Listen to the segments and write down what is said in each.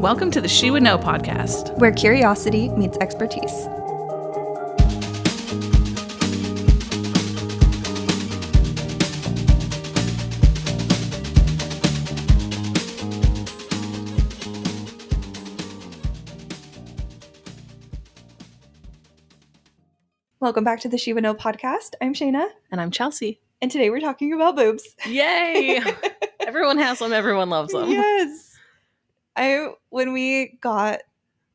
Welcome to the She Would Know podcast, where curiosity meets expertise. Welcome back to the She Would Know podcast. I'm Shayna. and I'm Chelsea. And today we're talking about boobs. Yay! Everyone has them. Everyone loves them. Yes. When we got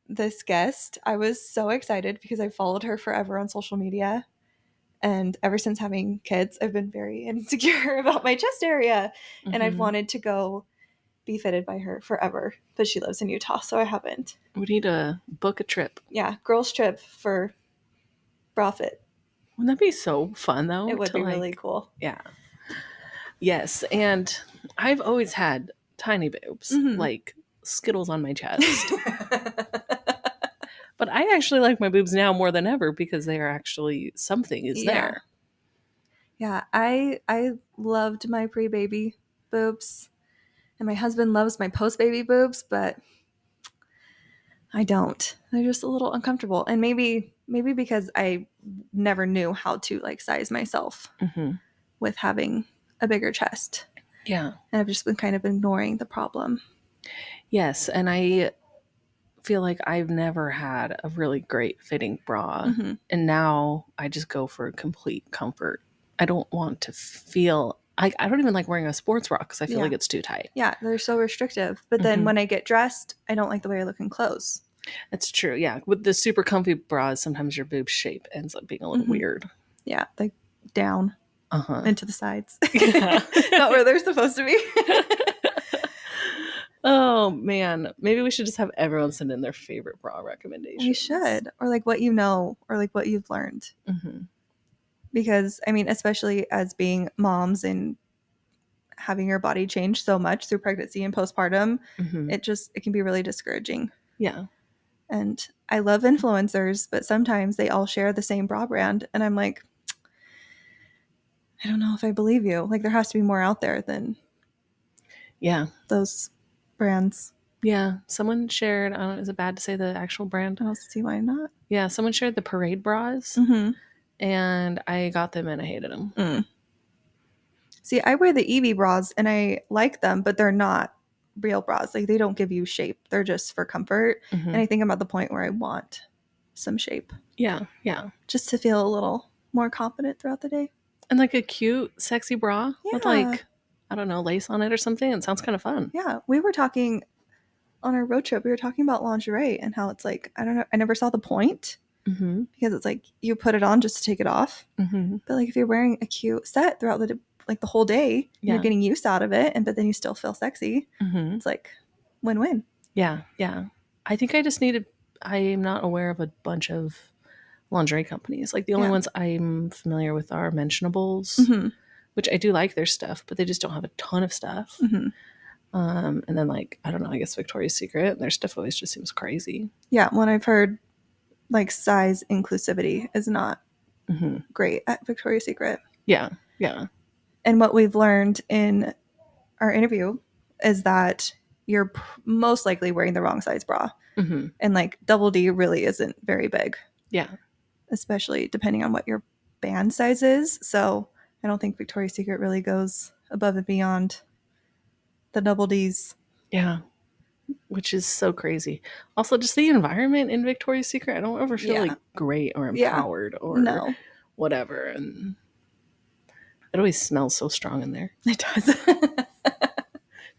this guest, I was so excited because I followed her forever on social media. And ever since having kids, I've been very insecure about my chest area. Mm-hmm. And I've wanted to go be fitted by her forever. But she lives in Utah, so I haven't. We need to book a trip. Yeah, girls trip for bra fit. Wouldn't that be so fun, though? It would be really cool. Yeah. Yes, and I've always had tiny boobs, like Skittles on my chest. But I actually like my boobs now more than ever because they are actually something is there. Yeah, I loved my pre-baby boobs, and my husband loves my post-baby boobs, but I don't. They're just a little uncomfortable, and maybe because I never knew how to like size myself with having a bigger chest. Yeah, and I've just been kind of ignoring the problem. Yes, and I feel like I've never had a really great fitting bra, and now I just go for complete comfort. I don't want to feel I don't even like wearing a sports bra because I feel like it's too tight. Yeah, they're so restrictive. But then when I get dressed, I don't like the way I look in clothes. That's true. Yeah, with the super comfy bras, sometimes your boob shape ends up being a little weird. Yeah, like down into the sides, not where they're supposed to be. Oh man, maybe we should just have everyone send in their favorite bra recommendations. We should, or like what you know, or like what you've learned. Because I mean, especially as being moms and having your body change so much through pregnancy and postpartum, it can be really discouraging. Yeah. And I love influencers, but sometimes they all share the same bra brand, and I'm like, I don't know if I believe you. Like there has to be more out there than those brands. Yeah, someone shared, I don't know, is it bad to say the actual brand? I don't see why not. Yeah, someone shared the Parade bras, and I got them and I hated them. See, I wear the Evie bras and I like them, but they're not real bras. Like they don't give you shape. They're just for comfort. And I think I'm at the point where I want some shape. Yeah, yeah. Just to feel a little more confident throughout the day. And like a cute, sexy bra with like, I don't know, lace on it or something. It sounds kind of fun. Yeah. We were talking on our road trip. We were talking about lingerie and how it's like, I don't know. I never saw the point because it's like you put it on just to take it off. But like if you're wearing a cute set throughout the whole day, you're getting use out of it. But then you still feel sexy. It's like win-win. Yeah. Yeah. I think I'm not aware of a bunch of lingerie companies. Like the only ones I'm familiar with are Mentionables, which I do like their stuff, but they just don't have a ton of stuff. And then like, I don't know, I guess Victoria's Secret, their stuff always just seems crazy. Yeah. When I've heard like size inclusivity is not great at Victoria's Secret. Yeah. Yeah. And what we've learned in our interview is that you're most likely wearing the wrong size bra. And like double D really isn't very big. Yeah. Especially depending on what your band size is. So I don't think Victoria's Secret really goes above and beyond the double Ds. Yeah. Which is so crazy. Also, just the environment in Victoria's Secret, I don't ever feel like great or empowered or whatever. And it always smells so strong in there. It does.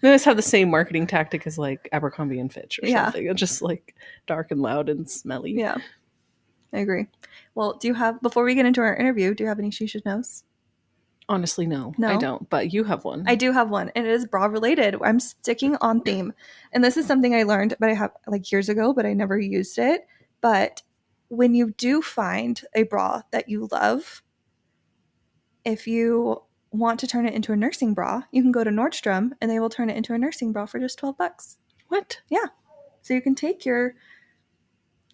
They always have the same marketing tactic as like Abercrombie and Fitch or something. It's just like dark and loud and smelly. Yeah. I agree. Well, before we get into our interview, do you have any She Should Knows? Honestly, no, I don't. But you have one. I do have one, and it is bra related. I'm sticking on theme. And this is something I learned, but I have like years ago, but I never used it. But when you do find a bra that you love, if you want to turn it into a nursing bra, you can go to Nordstrom and they will turn it into a nursing bra for just $12. What? Yeah. So you can take your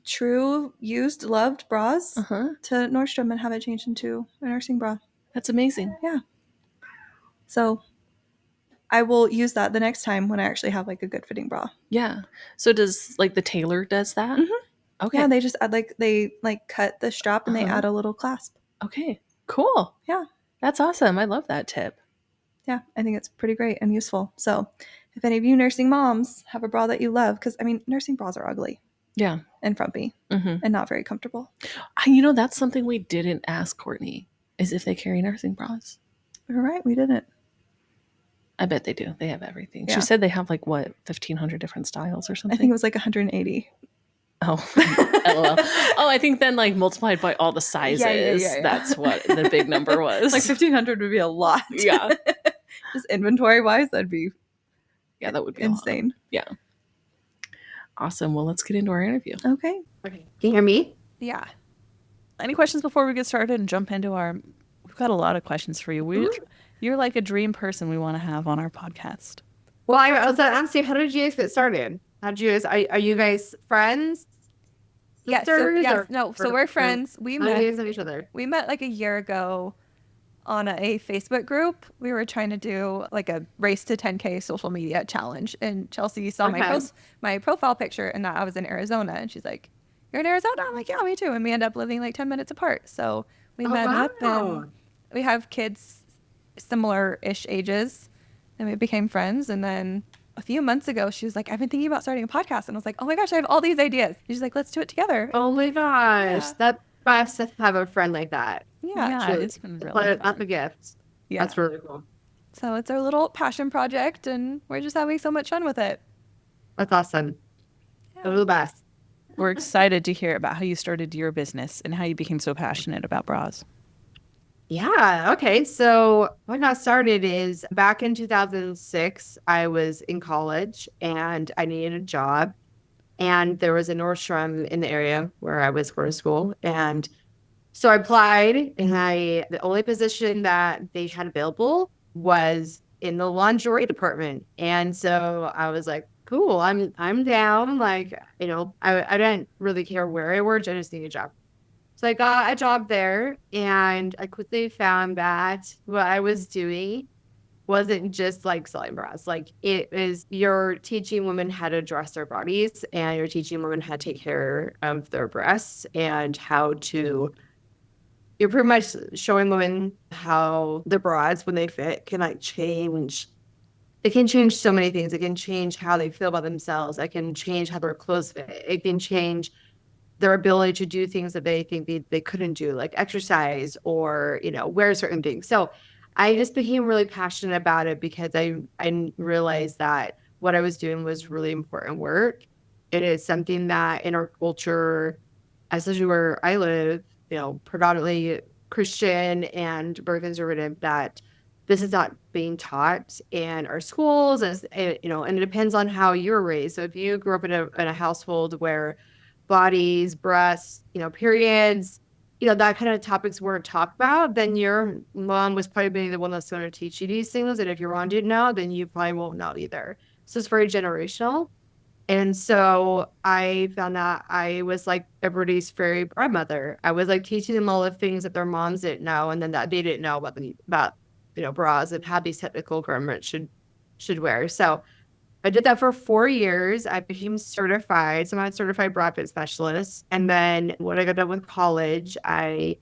true used loved bras to Nordstrom and have it changed into a nursing bra. That's amazing. Yeah. So I will use that the next time when I actually have like a good fitting bra. Yeah. So does like the tailor does that? Mm-hmm. Okay. Yeah, they just add they cut the strap and they add a little clasp. Okay. Cool. Yeah. That's awesome. I love that tip. Yeah, I think it's pretty great and useful. So if any of you nursing moms have a bra that you love, because I mean, nursing bras are ugly. Yeah. And frumpy and not very comfortable. That's something we didn't ask Courtney, is if they carry nursing bras. You're right, we didn't. I bet they do. They have everything. Yeah. She said they have like what, 1,500 different styles or something? I think it was like 180. Oh, LOL. Oh, I think then like multiplied by all the sizes. Yeah. That's what the big number was. Like 1,500 would be a lot. Yeah. Just inventory wise, that'd be that would be insane. Yeah. Awesome. Well, let's get into our interview. Okay. Can you hear me? Yeah. Any questions before we get started and jump into our... We've got a lot of questions for you. You're like a dream person we want to have on our podcast. Well, I was asking, how did you guys get started? How did you guys, are you guys friends? Yeah. So we're friends. We met. How do you guys know each other? We met like a year ago on a Facebook group. We were trying to do like a race to 10K social media challenge, and Chelsea saw my profile picture and that I was in Arizona, and she's like, "You're in Arizona?" I'm like, "Yeah, me too." And we end up living like 10 minutes apart. So we met up, and we have kids similar-ish ages, and we became friends. And then a few months ago, she was like, "I've been thinking about starting a podcast," and I was like, "Oh my gosh, I have all these ideas." And she's like, "Let's do it together." Oh my gosh, that's best to have a friend like that. Yeah, it's been really fun. A gift. Yeah, that's really cool. So it's our little passion project, and we're just having so much fun with it. That's awesome. Those are the best. We're excited to hear about how you started your business and how you became so passionate about bras. Yeah. Okay. So what got started is back in 2006, I was in college and I needed a job. And there was a Nordstrom in the area where I was going to school. And so I applied, and the only position that they had available was in the lingerie department. And so I was like, cool, I'm down. Like, I didn't really care where I worked. I just needed a job. So I got a job there, and I quickly found that what I was doing wasn't just like selling bras. Like, it is, you're teaching women how to dress their bodies, and you're teaching women how to take care of their breasts, and you're pretty much showing women how the bras, when they fit, can like change. It can change so many things. It can change how they feel about themselves. It can change how their clothes fit. It can change their ability to do things that they think they couldn't do, like exercise or, wear certain things. So I just became really passionate about it because I realized that what I was doing was really important work. It is something that in our culture, especially where I live, predominantly Christian and very conservative, that this is not being taught in our schools, and it depends on how you were raised. So if you grew up in a household where bodies, breasts, periods, that kind of topics weren't talked about, then your mom was probably the one that's going to teach you these things. And if your mom didn't know, then you probably won't know either. So it's very generational. And so I found that I was like everybody's fairy godmother. I was like teaching them all the things that their moms didn't know, and then that they didn't know about bras and how these technical garments should wear. So I did that for 4 years. I became certified. So I'm a certified bra fit specialist. And then when I got done with college, I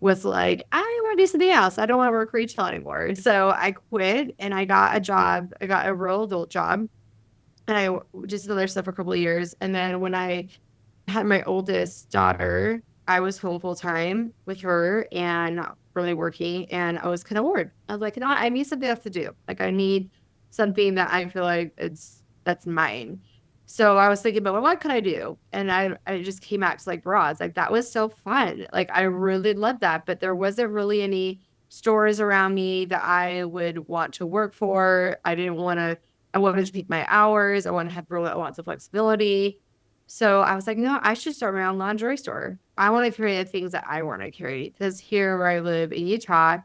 was like, I want to do something else. I don't want to work retail anymore. So I quit and I got a job. I got a real adult job. And I just did other stuff for a couple of years. And then when I had my oldest daughter, I was home full time with her and not really working. And I was kind of bored. I was like, I need something else to do. Like, I need something that I feel like that's mine. So I was thinking about, well, what could I do? And I just came out to like bras. Like, that was so fun. Like, I really loved that. But there wasn't really any stores around me that I would want to work for. I wanted to keep my hours. I want to have lots of flexibility. So I was like, no, I should start my own lingerie store. I want to carry the things that I want to carry. Because here where I live in Utah,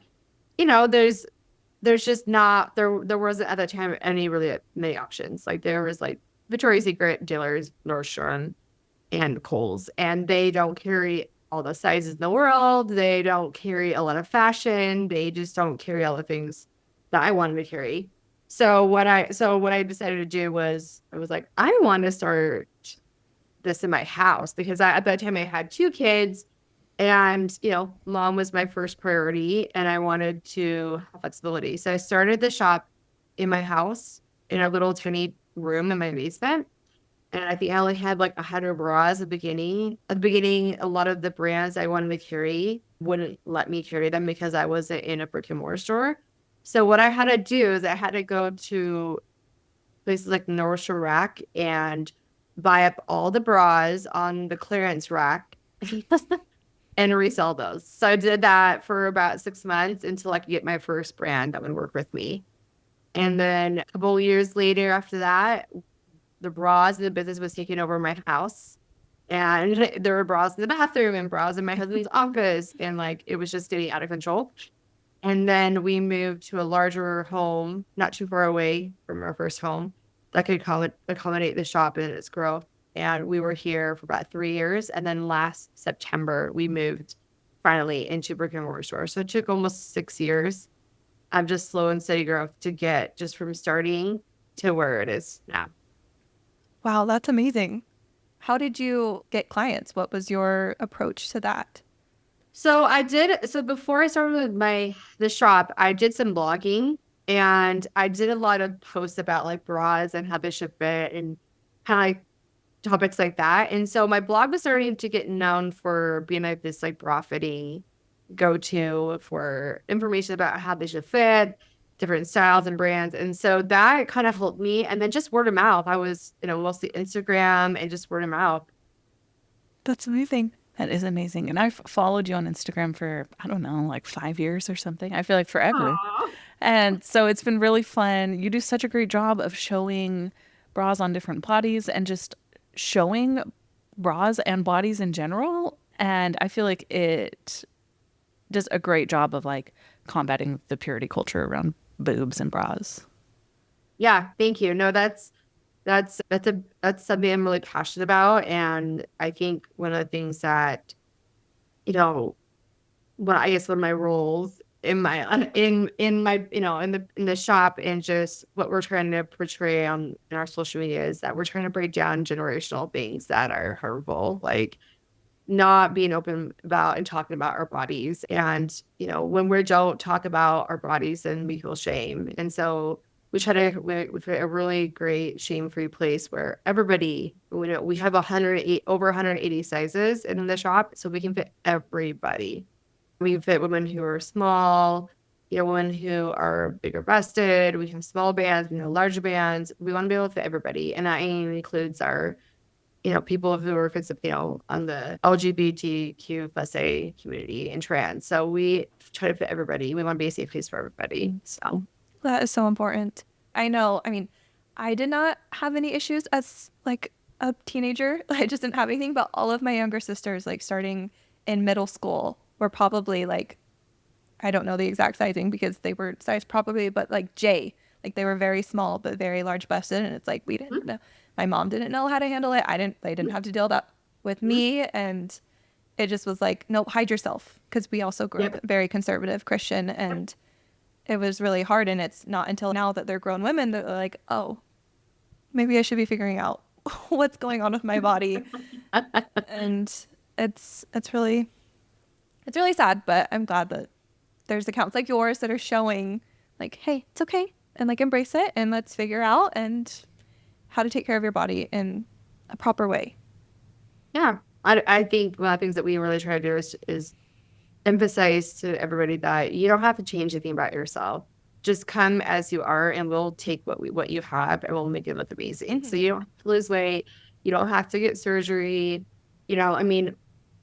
there's just not, there wasn't at that time many options. Like, there was like Victoria's Secret, Dillard's, Nordstrom, and Kohl's. And they don't carry all the sizes in the world. They don't carry a lot of fashion. They just don't carry all the things that I wanted to carry. So what I decided to do was I was like, I want to start this in my house because at that time I had 2 kids and, mom was my first priority and I wanted to have flexibility. So I started the shop in my house in a little tiny room in my basement. And I think I only had like 100 bras at the beginning. At the beginning, a lot of the brands I wanted to carry wouldn't let me carry them because I wasn't in a brick and mortar store. So what I had to do is I had to go to places like Nordstrom Rack and buy up all the bras on the clearance rack and resell those. So I did that for about 6 months until I could get my first brand that would work with me. And then a couple of years later after that, the bras in the business was taking over my house. And there were bras in the bathroom and bras in my husband's office. And like, it was just getting out of control. And then we moved to a larger home, not too far away from our first home that could accommodate the shop and its growth. And we were here for about 3 years. And then last September, we moved finally into brick and mortar store. So it took almost 6 years of just slow and steady growth to get just from starting to where it is now. Wow, that's amazing. How did you get clients? What was your approach to that? So before I started with the shop, I did some blogging and I did a lot of posts about like bras and how they should fit and kind of like topics like that. And so my blog was starting to get known for being like this like bra fitting go-to for information about how they should fit, different styles and brands. And so that kind of helped me. And then just word of mouth. I was, mostly Instagram and just word of mouth. That's amazing. That is amazing. And I've followed you on Instagram for, I don't know, like 5 years or something. I feel like forever. Aww. And so it's been really fun. You do such a great job of showing bras on different bodies and just showing bras and bodies in general. And I feel like it does a great job of like combating the purity culture around boobs and bras. Yeah, thank you. No, that's something I'm really passionate about. And I think one of the things that, one of my roles in my in the shop and just what we're trying to portray in our social media is that we're trying to break down generational things that are harmful, like not being open about and talking about our bodies. And, when we don't talk about our bodies, then we feel shame. And so we try to we create a really great shame-free place where everybody, we have over 180 sizes in the shop, so we can fit everybody. We fit women who are small, women who are bigger breasted. We have small bands, larger bands. We want to be able to fit everybody. And that includes our, people who are on the LGBTQ plus A community and trans. So we try to fit everybody. We want to be a safe place for everybody. So that is so important. I know. I mean, I did not have any issues as like a teenager. I just didn't have anything, but all of my younger sisters, like starting in middle school, were probably like, I don't know the exact sizing because they were sized probably, but like J, like they were very small, but very large busted. And it's like, we didn't know. My mom didn't know how to handle it. They didn't have to deal that with me. And it just was like, no, hide yourself. Because we also grew up very conservative Christian and it was really hard. And it's not until now that they're grown women that they're like, oh, maybe I should be figuring out what's going on with my body. And it's really sad, but I'm glad that there's accounts like yours that are showing like, hey, it's okay. And like embrace it and let's figure out and how to take care of your body in a proper way. Yeah. I think one of the things that we really try to do is emphasize to everybody that you don't have to change anything about yourself. Just come as you are and we'll take what you have and we'll make it look amazing. Mm-hmm. So you don't have to lose weight. You don't have to get surgery. I mean,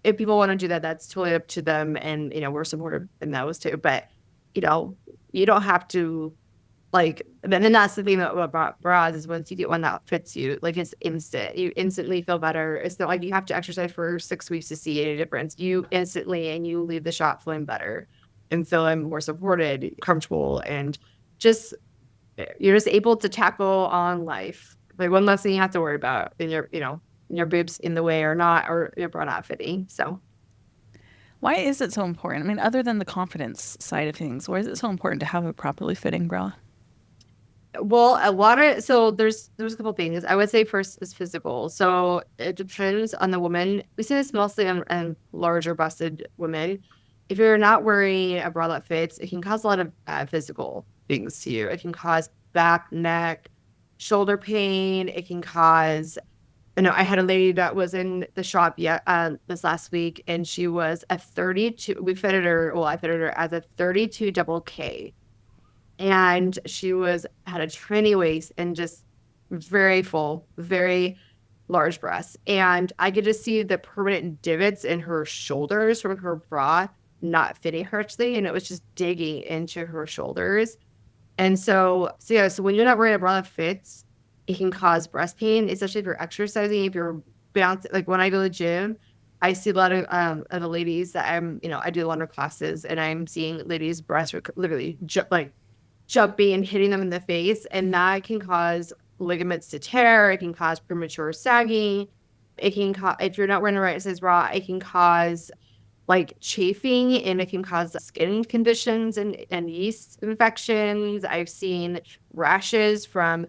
if people want to do that, that's totally up to them. And, we're supportive in those too. But, you don't have to then that's the thing about bras is once you get one that fits you, like it's instant. You instantly feel better. It's not like you have to exercise for 6 weeks to see any difference. You instantly, and you leave the shop feeling better and feeling more supported, comfortable, and you're just able to tackle on life. Like one less thing you have to worry about in your boobs in the way or not, or your bra not fitting. So why is it so important? I mean, other than the confidence side of things, why is it so important to have a properly fitting bra? Well, there's a couple things. I would say first is physical. So it depends on the woman. We see this mostly on larger busted women. If you're not wearing a bra that fits, it can cause a lot of physical things to you. It can cause back, neck, shoulder pain. It can cause, I had a lady that was in the shop this last week, and she was a 32. I fitted her as a 32 double K. And she had a tiny waist and just very full, very large breasts. And I could just see the permanent divots in her shoulders from her bra not fitting her actually, and it was just digging into her shoulders. And so when you're not wearing a bra that fits, it can cause breast pain, especially if you're exercising, if you're bouncing. Like when I go to the gym, I see a lot of the ladies that I do a lot of classes, and I'm seeing ladies' breasts are literally jumping and hitting them in the face, and that can cause ligaments to tear. It can cause premature sagging. It can if you're not wearing the right size bra, it can cause like chafing, and it can cause skin conditions and yeast infections. I've seen rashes from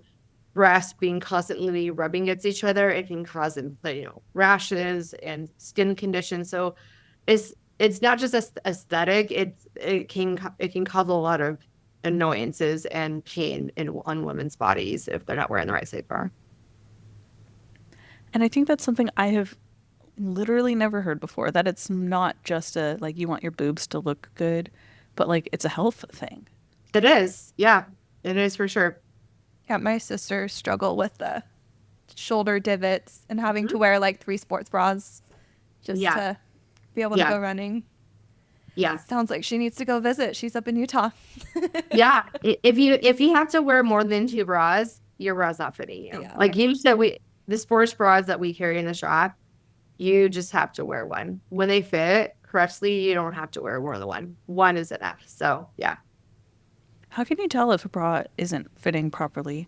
breasts being constantly rubbing against each other. It can cause rashes and skin conditions. So it's not just aesthetic. It can cause a lot of annoyances and pain on women's bodies if they're not wearing the right size bra. And I think that's something I have literally never heard before, that it's not just you want your boobs to look good, but it's a health thing. It is. Yeah, it is for sure. Yeah, my sisters struggle with the shoulder divots and having to wear 3 sports bras just to be able to go running. Yeah. Sounds like she needs to go visit. She's up in Utah. Yeah. If you have to wear more than 2 bras, your bra's not fitting you. Yeah. Like you said, the sports bras that we carry in the shop, you just have to wear one. When they fit correctly, you don't have to wear more than one. One is enough. So, yeah. How can you tell if a bra isn't fitting properly?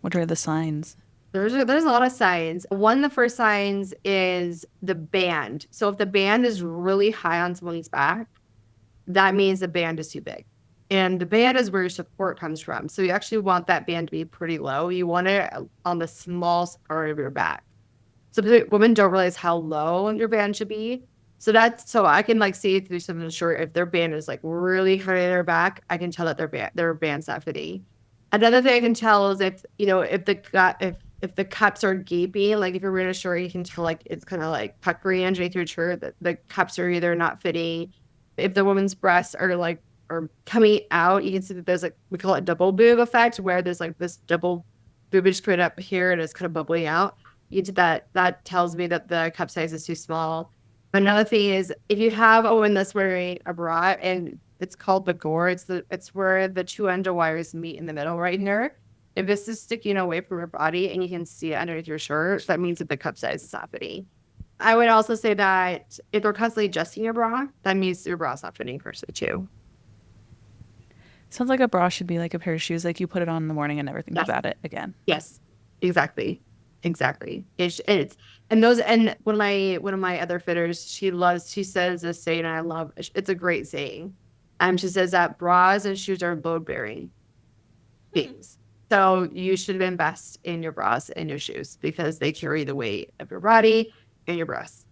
What are the signs? There's a lot of signs. One of the first signs is the band. So if the band is really high on someone's back, that means the band is too big. And the band is where your support comes from. So you actually want that band to be pretty low. You want it on the smallest part of your back. So women don't realize how low your band should be. So I can see through some of the shirt, if their band is really high in their back, I can tell that their band's not fitting. Another thing I can tell is if the cups are gaping, if you're wearing a shirt, you can tell it's kind of puckery underneath your shirt, that the cups are either not fitting. If the woman's breasts are coming out, you can see that there's we call it double boob effect, where there's this double boobage right up here and it's kind of bubbling out. That tells me that the cup size is too small. Another thing is if you have a woman that's wearing a bra and it's called the gore, it's where the 2 underwires meet in the middle right here. If this is sticking away from your body and you can see it underneath your shirt, that means that the cup size is not fitting. I would also say that if they're constantly adjusting your bra, that means your bra's not fitting personally too. Sounds like a bra should be like a pair of shoes. You put it on in the morning and never think about it again. Yes, exactly. It's and one of my other fitters, she says this saying, and I love it's a great saying. She says that bras and shoes are load bearing things. So you should invest in your bras and your shoes because they carry the weight of your body and your breasts.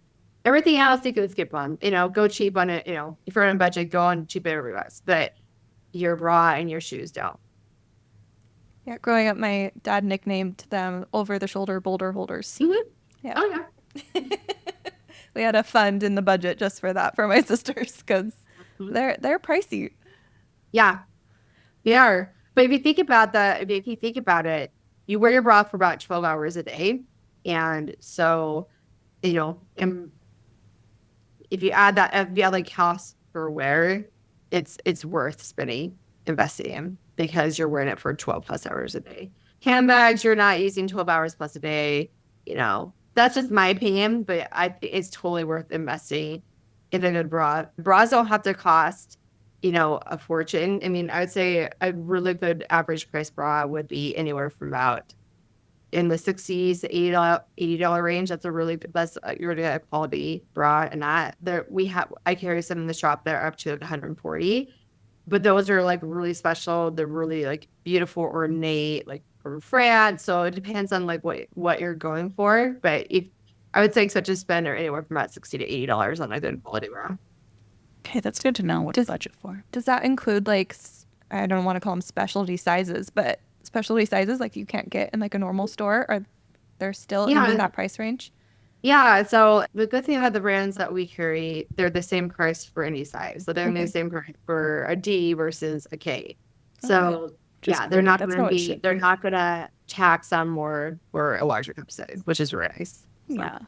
Everything else you can skip on. Go cheap on it. If you're on a budget, go on cheap everywhere else. But your bra and your shoes don't. Yeah, growing up, my dad nicknamed them over-the-shoulder boulder holders. Mm-hmm. Yeah. Oh, yeah. We had a fund in the budget just for that for my sisters because they're pricey. Yeah, they are. But if you think about it, you wear your bra for about 12 hours a day, and so if you add cost per wear, it's worth investing in. Because you're wearing it for 12 plus hours a day. Handbags, you're not using 12 hours plus a day. That's just my opinion, but it's totally worth investing in a good bra. Bras don't have to cost, a fortune. I mean, I would say a really good average price bra would be anywhere from about in the $60s to $80 range. That's you're going to get a quality bra. And I carry some in the shop that are up to $140. but those are like really special. They're really like beautiful, ornate, like from France. So it depends on like what you're going for. But if I would say such a spend are anywhere from about $60 to $80 on a good quality bra. Okay, that's good to know what to budget for. Does that include like, I don't want to call them specialty sizes, but specialty sizes like you can't get in like a normal store? Are they're still in that price range? Yeah, so the good thing about the brands that we carry, they're the same price for any size. So they're the same price for a D versus a K. So they're not gonna tax on more for a larger cup size, which is really nice. So. Yeah.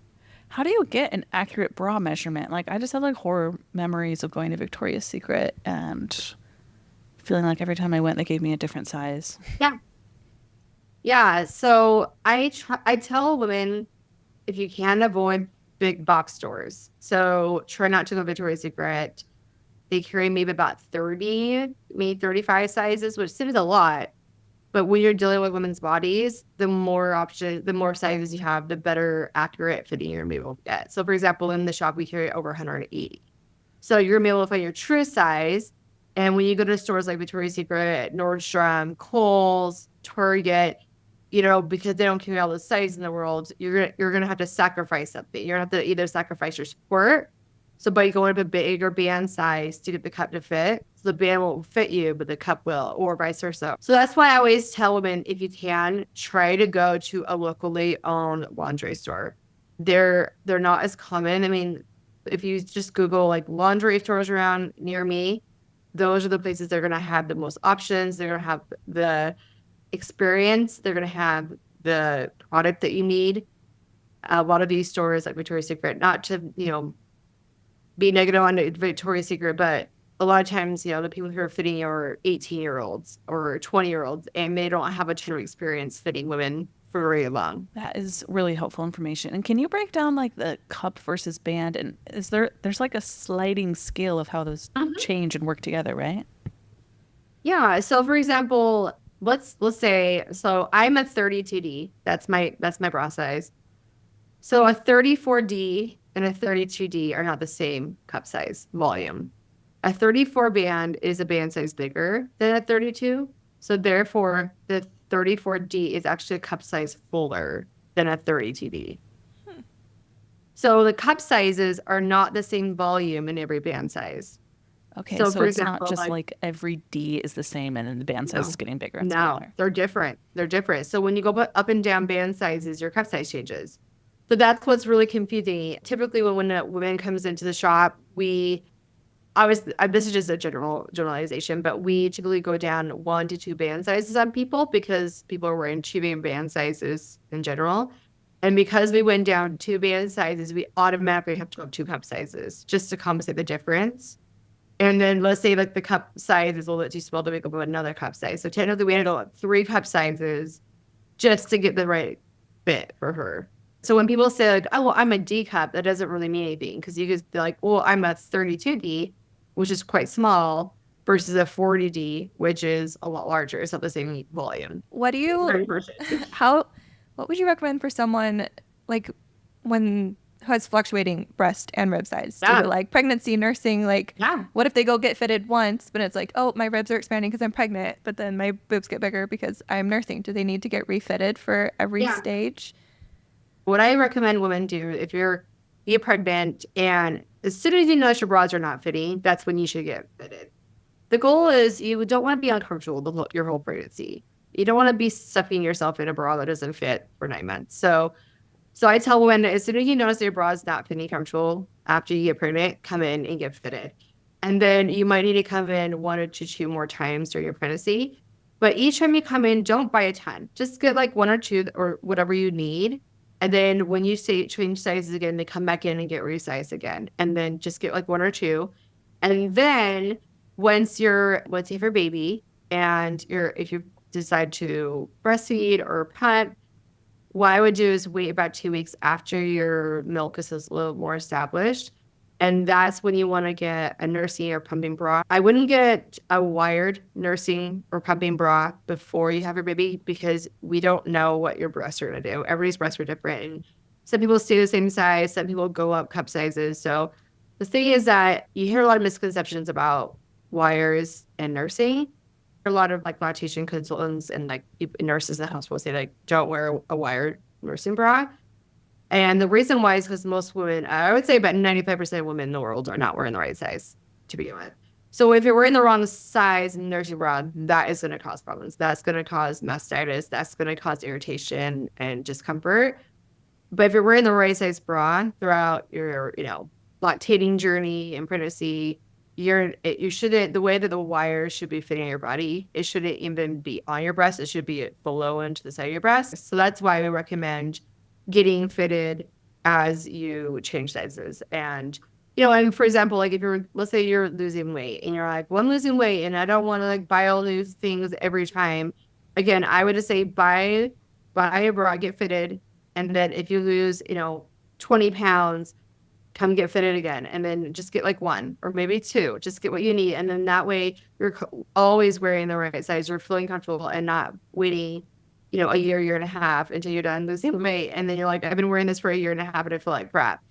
How do you get an accurate bra measurement? Like, I just had like horror memories of going to Victoria's Secret and feeling like every time I went, they gave me a different size. Yeah. Yeah. So I tell women, if you can, avoid big box stores. So try not to go Victoria's Secret. They carry maybe about 30, maybe 35 sizes, which seems a lot. But when you're dealing with women's bodies, the more sizes you have, the better accurate fitting you're going to be able to get. So for example, in the shop, we carry over 180. So you're going to be able to find your true size. And when you go to stores like Victoria's Secret, Nordstrom, Kohl's, Target, because they don't carry all the sizes in the world, you're gonna have to sacrifice something. You're gonna have to either sacrifice your support, so by going up a bigger band size to get the cup to fit, so the band won't fit you, but the cup will, or vice versa. So that's why I always tell women, if you can, try to go to a locally owned lingerie store. They're not as common. I mean, if you just Google like lingerie stores around near me, those are the places they're gonna have the most options. They're gonna have the experience. They're going to have the product that you need. A lot of these stores like Victoria's Secret, not to, be negative on Victoria's Secret, but a lot of times, the people who are fitting you are 18-year-olds or 20-year-olds, and they don't have a ton of experience fitting women for very long. That is really helpful information. And can you break down like the cup versus band? And there's like a sliding scale of how those change and work together, right? Yeah. So for example, let's say, so I'm a 32D. That's my bra size. So a 34D and a 32D are not the same cup size volume. A 34 band is a band size bigger than a 32. So therefore, the 34D is actually a cup size fuller than a 32D. So the cup sizes are not the same volume in every band size. Okay, so for example, it's not just like every D is the same and then the band size is getting bigger and smaller. They're different. So when you go up and down band sizes, your cup size changes. So that's what's really confusing. Typically, when a woman comes into the shop, this is just a generalization, but we typically go down 1 to 2 band sizes on people because people are wearing 2 band sizes in general. And because we went down 2 band sizes, we automatically have to go up 2 cup sizes just to compensate the difference. And then let's say like the cup size is a little bit too small to make up another cup size. So technically we had to go up 3 cup sizes just to get the right fit for her. So when people say like, oh, well, I'm a D cup, that doesn't really mean anything because you could be like, well, I'm a 32D, which is quite small, versus a 40D, which is a lot larger. It's not the same volume. What would you recommend for someone like who has fluctuating breast and rib size due to like pregnancy, nursing? Like, what if they go get fitted once, but it's like, oh, my ribs are expanding because I'm pregnant, but then my boobs get bigger because I'm nursing. Do they need to get refitted for every stage? What I recommend women do if you're pregnant and as soon as you notice your bras are not fitting, that's when you should get fitted. The goal is you don't want to be uncomfortable your whole pregnancy. You don't want to be stuffing yourself in a bra that doesn't fit for 9 months. So I tell women, as soon as you notice your bra is not fitting comfortable after you get pregnant, come in and get fitted. And then you might need to come in 1 to 2 more times during your pregnancy. But each time you come in, don't buy a ton. Just get like 1 or 2 or whatever you need. And then when you change sizes again, they come back in and get resized again. And then just get like 1 or 2. And then once you have your baby and if you decide to breastfeed or pump, what I would do is wait about 2 weeks after your milk is a little more established. And that's when you want to get a nursing or pumping bra. I wouldn't get a wired nursing or pumping bra before you have your baby because we don't know what your breasts are going to do. Everybody's breasts are different. And some people stay the same size. Some people go up cup sizes. So the thing is that you hear a lot of misconceptions about wires and nursing. A lot of like lactation consultants and like nurses in the hospital say like, don't wear a wired nursing bra. And the reason why is because most women, I would say about 95% of women in the world are not wearing the right size to begin with. So if you're wearing the wrong size nursing bra, that is going to cause problems. That's going to cause mastitis. That's going to cause irritation and discomfort. But if you're wearing the right size bra throughout your, lactating journey and pregnancy, you shouldn't, the way that the wires should be fitting on your body, it shouldn't even be on your breast. It should be below and to the side of your breast. So that's why we recommend getting fitted as you change sizes. And, and for example, like let's say you're losing weight and you're like, well, I'm losing weight and I don't want to like buy all these things every time. Again, I would just say buy a bra, get fitted. And then if you lose, 20 pounds, come get fitted again. And then just get like one or maybe two, just get what you need. And then that way you're always wearing the right size. You're feeling comfortable and not waiting, a year and a half until you're done losing weight. And then you're like, I've been wearing this for a year and a half and I feel like crap.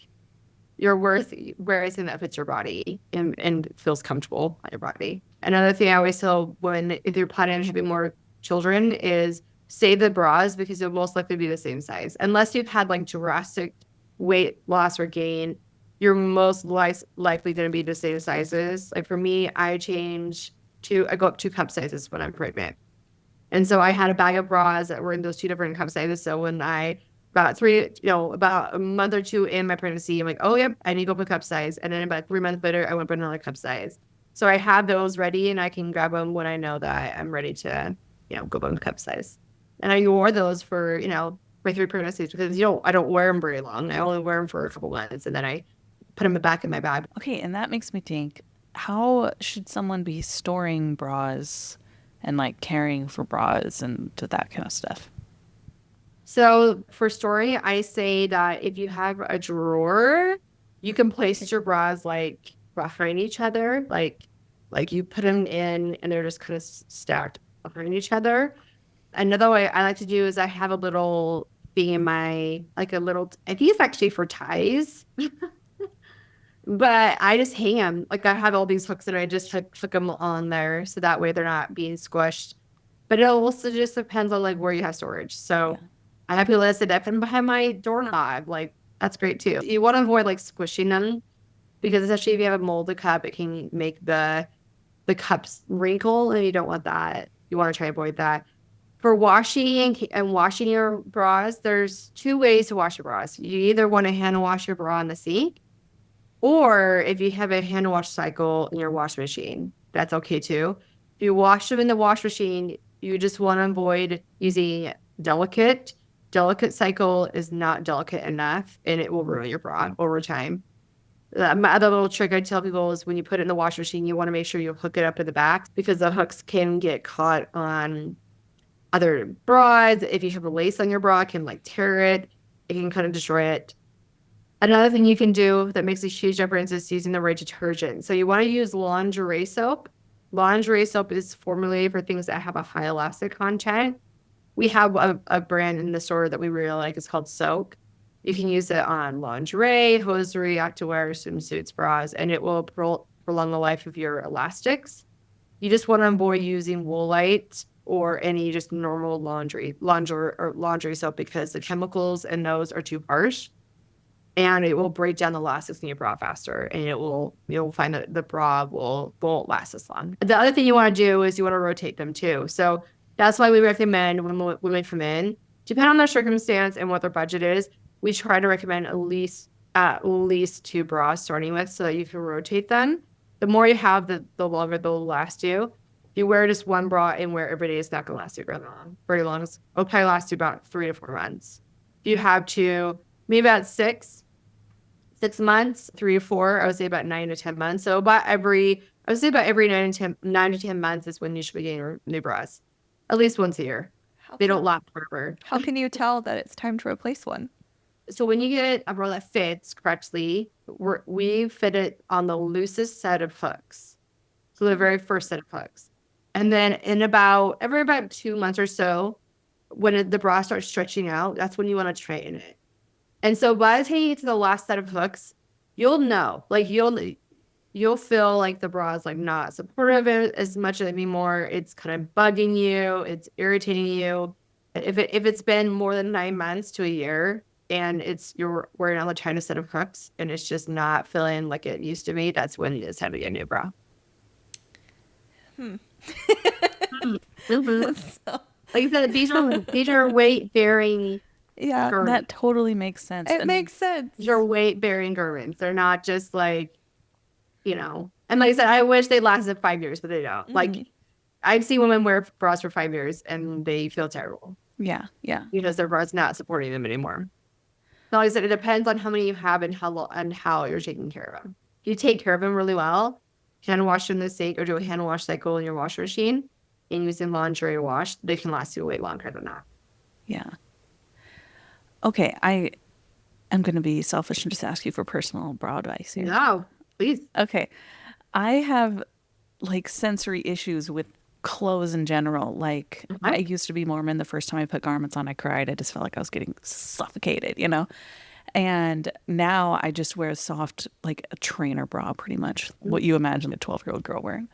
You're worth wearing something that fits your body and feels comfortable on your body. Another thing I always tell women, if you're planning on having more children, is save the bras because they'll most likely be the same size. Unless you've had like drastic weight loss or gain, you're most likely going to be the same sizes. Like for me, I go up 2 cup sizes when I'm pregnant. And so I had a bag of bras that were in those 2 different cup sizes. So when about a month or 2 in my pregnancy, I'm like, oh, yep, I need to go up a cup size. And then about 3 months later, I went up another cup size. So I have those ready and I can grab them when I know that I'm ready to, go up a cup size. And I wore those for, my 3 pregnancies because, I don't wear them very long. I only wear them for a couple months and then I put them back in my bag. Okay, and that makes me think, how should someone be storing bras and like caring for bras and that kind of stuff? So for storing, I say that if you have a drawer, you can place your bras like behind each other, like you put them in and they're just kind of stacked behind each other. Another way I like to do is I have a little thing in I think it's actually for ties. But I just hang them. Like I have all these hooks and I just hook them on there so that way they're not being squished. But it also just depends on like where you have storage. So I have people that sit up behind my doorknob. Like that's great too. You want to avoid like squishing them because especially if you have a molded cup, it can make the cups wrinkle and you don't want that. You want to try to avoid that. For washing and washing your bras, there's 2 ways to wash your bras. You either want to hand wash your bra in the sink, or if you have a hand wash cycle in your wash machine, that's okay too. If you wash them in the wash machine, you just want to avoid using delicate. Delicate cycle is not delicate enough and it will ruin your bra over time. My other little trick I tell people is when you put it in the wash machine, you want to make sure you hook it up to the back because the hooks can get caught on other bras. If you have a lace on your bra, it can like tear it. It can kind of destroy it. Another thing you can do that makes a huge difference is using the right detergent. So you want to use lingerie soap. Lingerie soap is formulated for things that have a high elastic content. We have a brand in the store that we really like. It's called Soak. You can use it on lingerie, hosiery, activewear, swimsuits, bras, and it will prolong the life of your elastics. You just want to avoid using Woolite or any just normal laundry soap because the chemicals in those are too harsh. And it will break down the elastics in your bra faster, and you'll find that the bra won't last as long. The other thing you want to do is you want to rotate them too. So that's why we recommend when women come in, depending on their circumstance and what their budget is, we try to recommend at least 2 bras starting with so that you can rotate them. The more you have, the longer they'll last you. If you wear just one bra and wear every day, it's not going to last you very long. It'll probably last you about 3 to 4 months. If you have 2, maybe about 6 months, 3 to 4, I would say about 9 to 10 months. So about every 9 to 10 months is when you should be getting your new bras. At least once a year. They don't last forever. How can you tell that it's time to replace one? So when you get a bra that fits correctly, we fit it on the loosest set of hooks. So the very first set of hooks. And then every about 2 months or so, when the bra starts stretching out, that's when you want to tighten it. And so by the time you get to the last set of hooks, you'll know. Like you'll feel like the bra is like not supportive as much anymore. It's kind of bugging you. It's irritating you. If it's been more than 9 months to a year and you're wearing on the China set of cups and it's just not feeling like it used to be, that's when it's time to get a new bra. Like I said, these are weight bearing. Yeah, that totally makes sense. It makes sense. These are weight bearing garments. They're not just like, and like I said, I wish they lasted 5 years, but they don't. Like I've seen women wear bras for 5 years and they feel terrible. Yeah. Because their bra's not supporting them anymore. So like I said, it depends on how many you have and how you're taking care of them. If you take care of them really well, hand wash in the sink or do a hand wash cycle in your washing machine and using lingerie wash, they can last you way longer than that. Yeah. Okay, I am going to be selfish and just ask you for personal bra advice here. No, please. Okay. I have like sensory issues with clothes in general. Like I used to be Mormon. The first time I put garments on, I cried. I just felt like I was getting suffocated, And now I just wear a soft, like a trainer bra, pretty much what you imagine a 12-year-old girl wearing.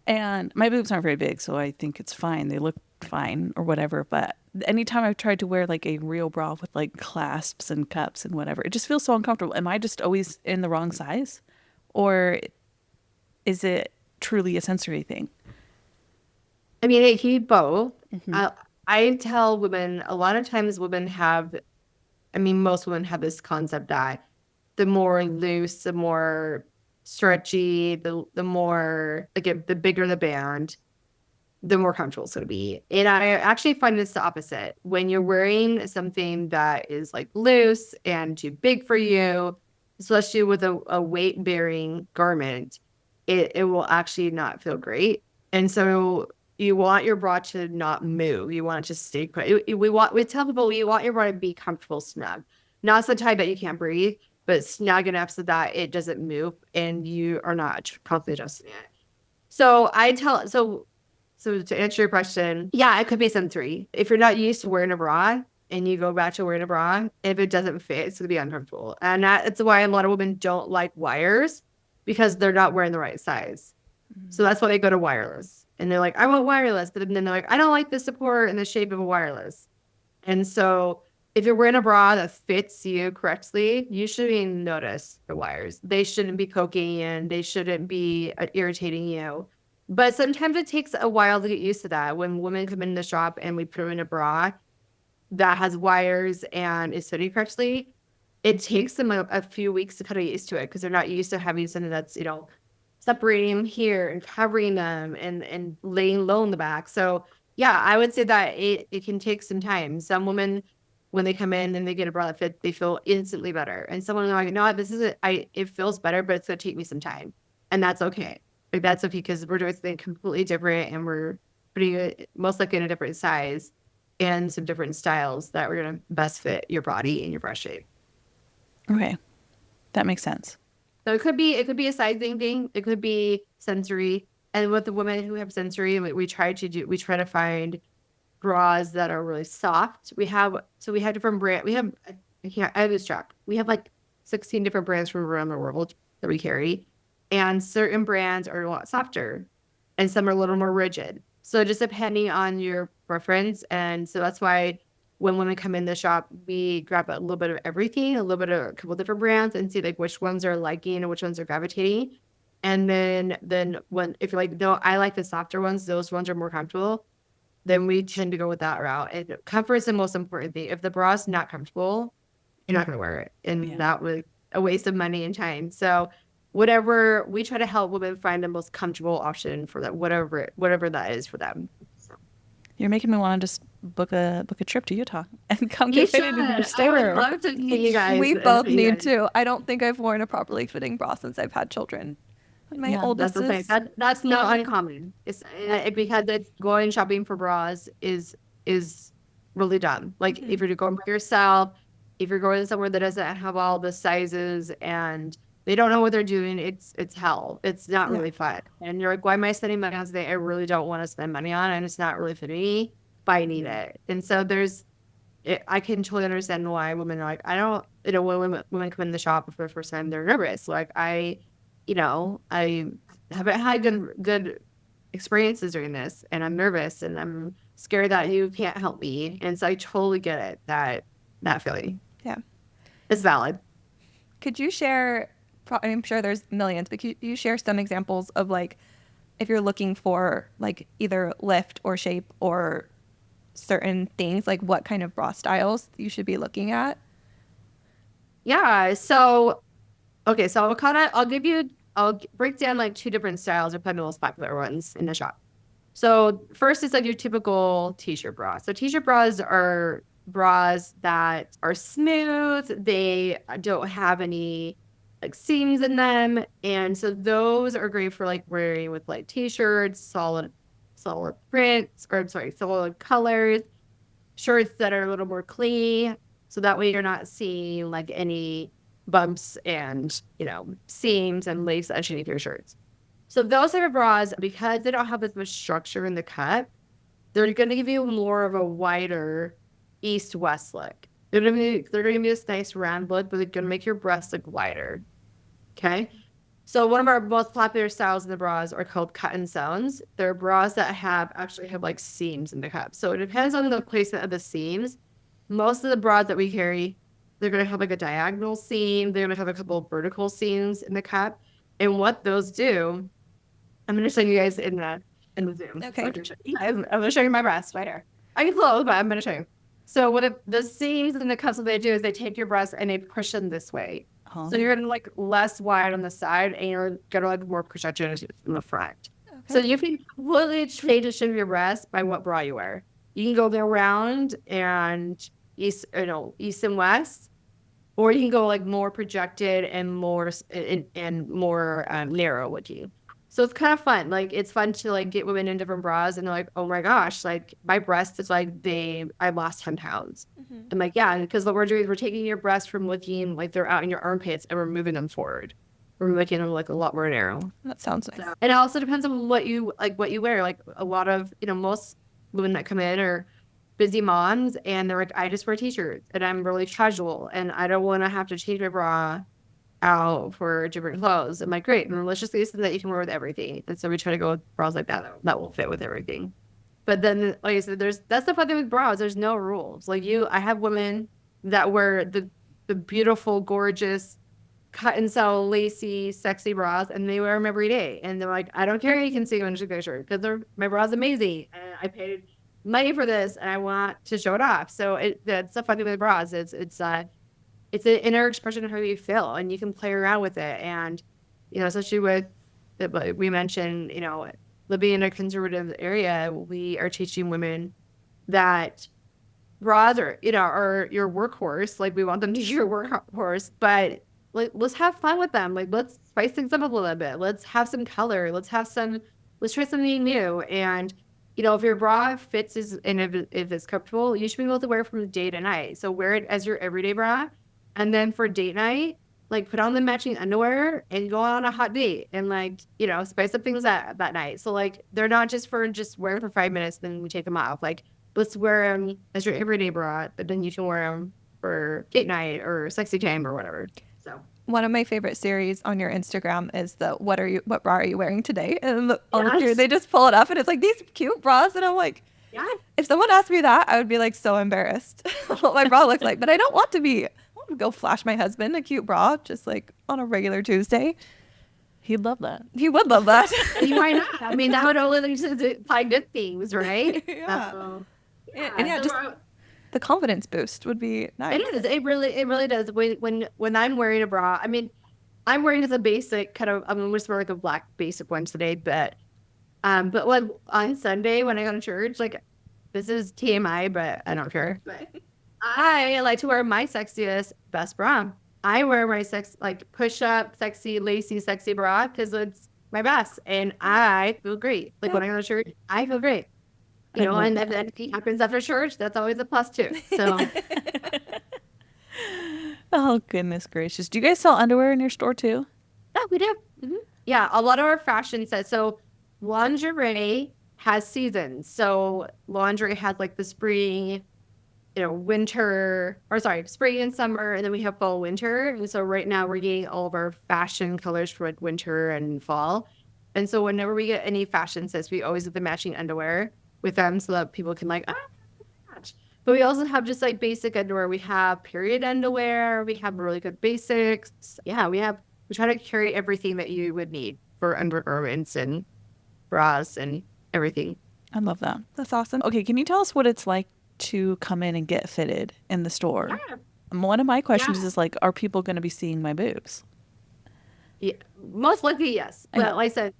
And my boobs aren't very big, so I think it's fine. They look fine or whatever. But anytime I've tried to wear like a real bra with like clasps and cups and whatever, it just feels so uncomfortable. Am I just always in the wrong size? Or is it truly a sensory thing? I mean, it can be both. I tell women, a lot of times women most women have this concept that the more loose, the more stretchy, the more, like the bigger the band, the more comfortable it's going to be. And I actually find it's the opposite. When you're wearing something that is like loose and too big for you, especially with a weight-bearing garment, it will actually not feel great. And so you want your bra to not move. You want it to stay put. We tell people you want your bra to be comfortable, snug. Not so tight that you can't breathe, but snug enough so that it doesn't move and you are not constantly adjusting it. So so to answer your question, yeah, it could be sensory. If you're not used to wearing a bra and you go back to wearing a bra, if it doesn't fit, it's going to be uncomfortable. And that's why a lot of women don't like wires, because they're not wearing the right size. So that's why they go to wireless. And they're like, I want wireless. But then they're like, I don't like the support and the shape of a wireless. And so if you're wearing a bra that fits you correctly, you shouldn't even notice the wires. They shouldn't be poking in. They shouldn't be irritating you. But sometimes it takes a while to get used to that. When women come in the shop and we put them in a bra that has wires and is fitting correctly, it takes them a few weeks to kind of get used to it, because they're not used to having something that's, separating them here and covering them and laying low in the back. So yeah, I would say that it can take some time. Some women, when they come in and they get a bra that fits, they feel instantly better. And some women are like, no, this isn't, it feels better, but it's going to take me some time. And that's okay. Like that's okay, because we're doing something completely different and we're putting it most likely in a different size and some different styles that are going to best fit your body and your breast shape. Okay. That makes sense. So it could be a sizing thing. It could be sensory. And with the women who have sensory, we try to find bras that are really soft. We have different brands. I have this track. We have like 16 different brands from around the world that we carry. And certain brands are a lot softer and some are a little more rigid. So just depending on your preference. And so that's why when women come in the shop, we grab a little bit of everything, a couple different brands, and see like which ones are liking and which ones are gravitating. And then if you're like, no, I like the softer ones, those ones are more comfortable, then we tend to go with that route. And comfort is the most important thing. If the bra is not comfortable, you're not going to wear it. And that was a waste of money and time. So whatever, we try to help women find the most comfortable option for that, whatever that is for them. You're making me want to just book a trip to Utah and come get fitted in your store. I would love to meet you guys. We both need to. I don't think I've worn a properly fitting bra since I've had children. My oldest is... That's not uncommon. It's because going shopping for bras is really dumb. Like if you're going by yourself, if you're going somewhere that doesn't have all the sizes and they don't know what they're doing, it's hell. It's not really fun. And you're like, why am I spending money on something I really don't want to spend money on, and it's not really fitting me, but I need it. And so I can totally understand why women are like, I don't, when women come in the shop for the first time, they're nervous. Like I haven't had good experiences during this, and I'm nervous, and I'm scared that you can't help me. And so I totally get it, that feeling. Yeah. It's valid. Could you share, I'm sure there's millions, but could you share some examples of like, if you're looking for like either lift or shape or certain things, like what kind of bra styles you should be looking at? Yeah. So, okay. So I'll break down like 2 different styles of the most popular ones in the shop. So first is like your typical t-shirt bra. So t-shirt bras are bras that are smooth. They don't have any like seams in them. And so those are great for like wearing with like t-shirts, solid prints, or I'm sorry, solid colors, shirts that are a little more clean. So that way you're not seeing like any bumps and, seams and lace underneath your shirts. So those type of bras, because they don't have as much structure in the cut, they're going to give you more of a wider east-west look. They're going to give you this nice round look, but they're going to make your breasts look wider. Okay? So one of our most popular styles in the bras are called cut-in sews. They're bras that actually have like seams in the cup. So it depends on the placement of the seams. Most of the bras that we carry, they're going to have like a diagonal seam. They're going to have a couple of vertical seams in the cup. And what those do, I'm going to show you guys in the Zoom. Okay. I'm going to show you my breast right here. I can close, but I'm going to show you. So the seams in the cups, what they do is they take your breast and they push them this way. So you're going to like less wide on the side, and you're going to like more projection in the front. Okay. So you can completely change the shape of your breast by what bra you wear. You can go there round and east and west, or you can go like more projected and more narrow with you. So it's kind of fun. Like it's fun to like get women in different bras, and they're like, oh my gosh, like my breast is like I lost 10 pounds. Mm-hmm. I'm like, yeah, because what we're doing is we're taking your breasts from looking like they're out in your armpits, and we're moving them forward. We're making them like a lot more narrow. That sounds nice. And it also depends on what you wear. Like a lot of, most women that come in are busy moms, and they're like, I just wear t-shirts and I'm really casual and I don't want to have to change my bra out for different clothes. I'm like, great, and let's just get something that you can wear with everything. And so we try to go with bras like that will fit with everything. But then, like I said, that's the fun thing with bras. There's no rules. Like I have women that wear the beautiful, gorgeous, cut and sew, lacy, sexy bras, and they wear them every day. And they're like, I don't care, you can see them in the picture because my bra's amazing, and I paid money for this, and I want to show it off. So that's the fun thing with bras. It's an inner expression of how you feel, and you can play around with it. And, especially with, we mentioned, living in a conservative area, we are teaching women that bras are your workhorse. Like we want them to be your workhorse, but let's have fun with them. Like let's spice things up a little bit. Let's have some color. Let's try something new. And, if your bra fits and if it's comfortable, you should be able to wear it from day to night. So wear it as your everyday bra. And then for date night, like put on the matching underwear and go on a hot date and spice up things that night. So like they're not just wear for 5 minutes, then we take them off. Like let's wear them as your everyday bra, but then you can wear them for date night or sexy time or whatever. So one of my favorite series on your Instagram is what bra are you wearing today? And honestly, they just pull it up and it's like these cute bras, and I'm like, yeah. If someone asked me that, I would be like so embarrassed what my bra looks like. But I don't want to be. Go flash my husband a cute bra just like on a regular Tuesday. He'd love that. He would love that. Why not? I mean, that would only find good things, right? Yeah. And just the confidence boost would be nice. It is. It really does. When I'm wearing a bra, I mean, I'm wearing the basic kind of. I'm just wearing like a black basic one today, but when on Sunday when I go to church, like this is TMI, but I don't care. But I like to wear my sexiest, best bra. I wear my push-up, sexy, lacy, sexy bra because it's my best, and I feel great. Like when I go to church, I feel great. And if that happens after church, that's always a plus too. So, oh goodness gracious! Do you guys sell underwear in your store too? Yeah, we do. Mm-hmm. Yeah, a lot of our fashion sets. So, lingerie has seasons. So, lingerie has like the spring. spring and summer, and then we have fall, winter. And so right now we're getting all of our fashion colors for like winter and fall. And so whenever we get any fashion sets, we always get the matching underwear with them so that people can like, match. But we also have just like basic underwear. We have period underwear. We have really good basics. Yeah, we try to carry everything that you would need for undergarments and bras and everything. I love that. That's awesome. Okay, can you tell us what it's like to come in and get fitted in the store? Yeah. One of my questions is like, are people going to be seeing my boobs? Yeah, most likely yes. But like I said,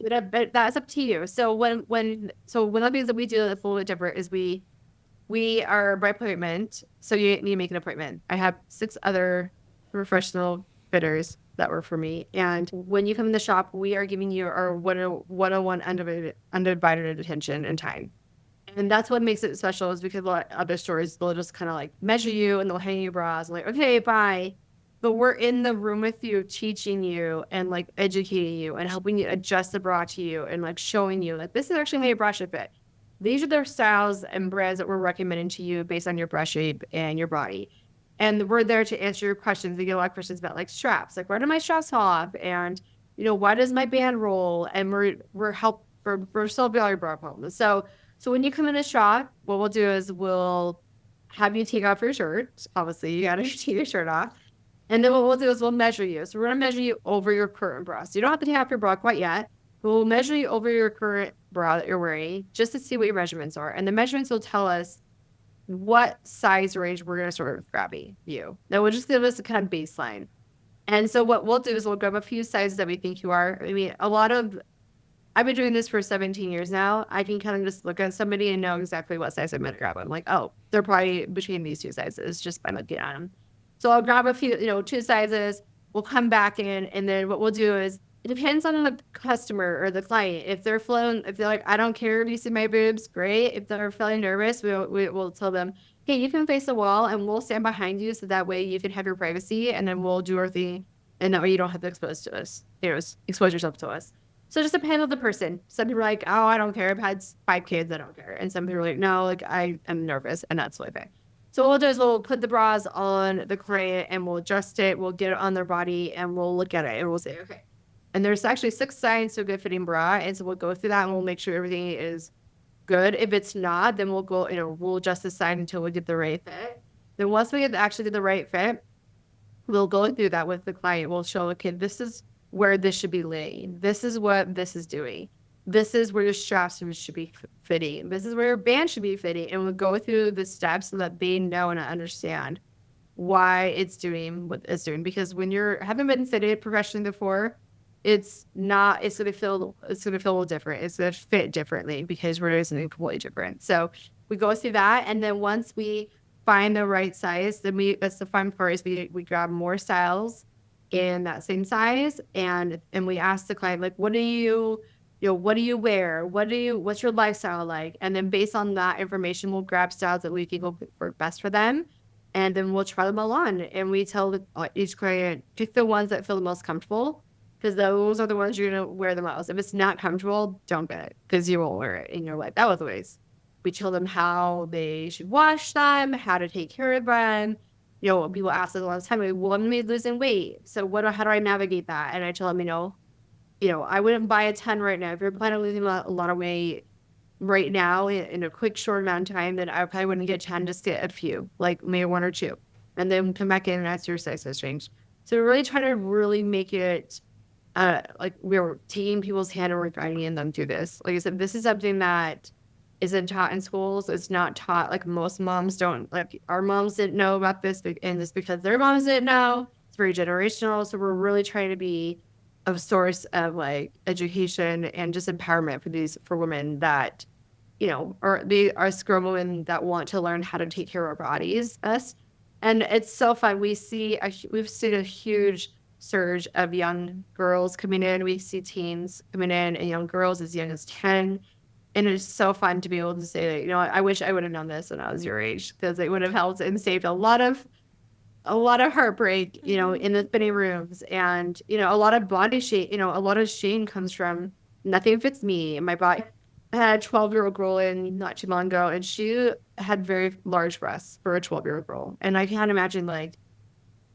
that's up to you. So one of the things that we do that's a little bit different is we are by appointment. So you need to make an appointment. I have 6 other professional fitters that work for me, and when you come in the shop, we are giving you our one-on-one undivided attention and time. And that's what makes it special, is because a lot of other stores, they'll just kind of like measure you and they'll hang you bras and like, okay, bye. But we're in the room with you, teaching you and like educating you and helping you adjust the bra to you and like showing you like, this is actually how your bra should fit. These are the styles and brands that we're recommending to you based on your bra shape and your body. And we're there to answer your questions. We get a lot of questions about like straps, like where do my straps fall off? And, why does my band roll? And we're solving all your bra problems. So when you come in a shop, what we'll do is we'll have you take off your shirt. Obviously, you got to take your shirt off. And then what we'll do is we'll measure you. So we're going to measure you over your current bra. So you don't have to take off your bra quite yet. But we'll measure you over your current bra that you're wearing just to see what your measurements are. And the measurements will tell us what size range we're going to sort of grabbing you. That will just give us a kind of baseline. And so what we'll do is we'll grab a few sizes that we think you are. I mean, I've been doing this for 17 years now. I can kind of just look at somebody and know exactly what size I'm going to grab. I'm like, oh, they're probably between these 2 sizes just by looking at them. So I'll grab a few, 2 sizes. We'll come back in, and then what we'll do is, it depends on the customer or the client. If they're like, I don't care if you see my boobs, great. If they're feeling nervous, we'll tell them, hey, you can face the wall and we'll stand behind you so that way you can have your privacy, and then we'll do our thing, and that way you don't have to expose yourself to us. So just depends on the person. Some people are like, oh, I don't care. I've had 5 kids, I don't care. And some people are like, no, like I am nervous, and that's what I think. So what we'll do is we'll put the bras on the client and we'll adjust it. We'll get it on their body and we'll look at it and we'll say, okay. And there's actually 6 signs to a good fitting bra. And so we'll go through that and we'll make sure everything is good. If it's not, then we'll go, we'll adjust the sign until we get the right fit. Then once we actually get the right fit, we'll go through that with the client. We'll show, okay, this is where this should be laying. This is what this is doing. This is where your straps should be fitting. This is where your band should be fitting. And we'll go through the steps so that they know and understand why it's doing what it's doing. Because when haven't been fitted professionally before, it's gonna feel a little different. It's gonna fit differently because we're doing something completely different. So we go through that, and then once we find the right size, then that's the fun part, is we grab more styles in that same size, and we ask the client, like, what do you wear? What's your lifestyle like? And then based on that information, we'll grab styles that we think will work best for them. And then we'll try them all on. And we tell each client, pick the ones that feel the most comfortable, because those are the ones you're going to wear the most. If it's not comfortable, don't get it, because you won't wear it in your life. That was the ways. We tell them how they should wash them, how to take care of them. People ask us a lot of time, well, I'm losing weight. So how do I navigate that? And I tell them, I wouldn't buy a ton right now. If you're planning on losing a lot of weight right now in a quick, short amount of time, then I probably wouldn't get 10, just get a few, like maybe 1 or 2. And then come back in and ask your size has changed. So we're really trying to really make it like we're taking people's hand and we're guiding them through this. Like I said, this is something that isn't taught in schools. It's not taught, like most moms don't, like our moms didn't know about this, and it's because their moms didn't know. It's very generational. So we're really trying to be a source of like education and just empowerment for women that, are girl women that want to learn how to take care of our bodies, us. And it's so fun. We've seen a huge surge of young girls coming in. We see teens coming in and young girls as young as 10. And it's so fun to be able to say that, I wish I would have known this when I was your age, because it would have helped and saved a lot of heartbreak, in the fitting rooms, and, a lot of body shame, a lot of shame comes from nothing fits me in my body. I had a 12-year-old girl in not too long ago, and she had very large breasts for a 12-year-old girl. And I can't imagine like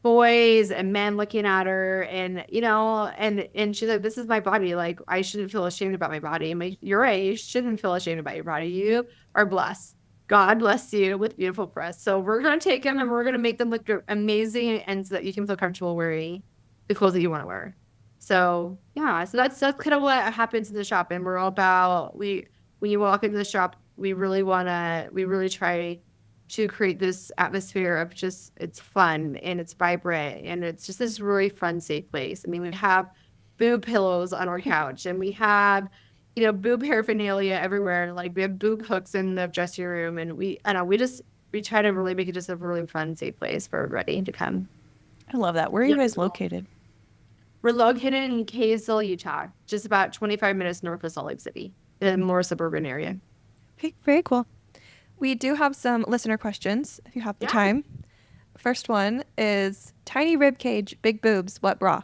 boys and men looking at her, and and she's like, this is my body. Like, I shouldn't feel ashamed about my body. I'm like, you're right. You shouldn't feel ashamed about your body. You are blessed. God bless you with beautiful breasts. So we're going to take them and we're going to make them look amazing, and so that you can feel comfortable wearing the clothes that you want to wear. So yeah, so that's kind of what happens in the shop. And we're all about, when you walk into the shop, we really try to create this atmosphere of just, it's fun and it's vibrant and it's just this really fun, safe place. I mean, we have boob pillows on our couch, and we have, boob paraphernalia everywhere. Like, we have boob hooks in the dressing room, and we try to really make it just a really fun, safe place for everybody to come. I love that. Where are you guys located? We're located in Kaysville, Utah, just about 25 minutes north of Salt Lake City, in a more suburban area. Okay, very cool. We do have some listener questions, if you have the time. First one is, tiny rib cage, big boobs, what bra?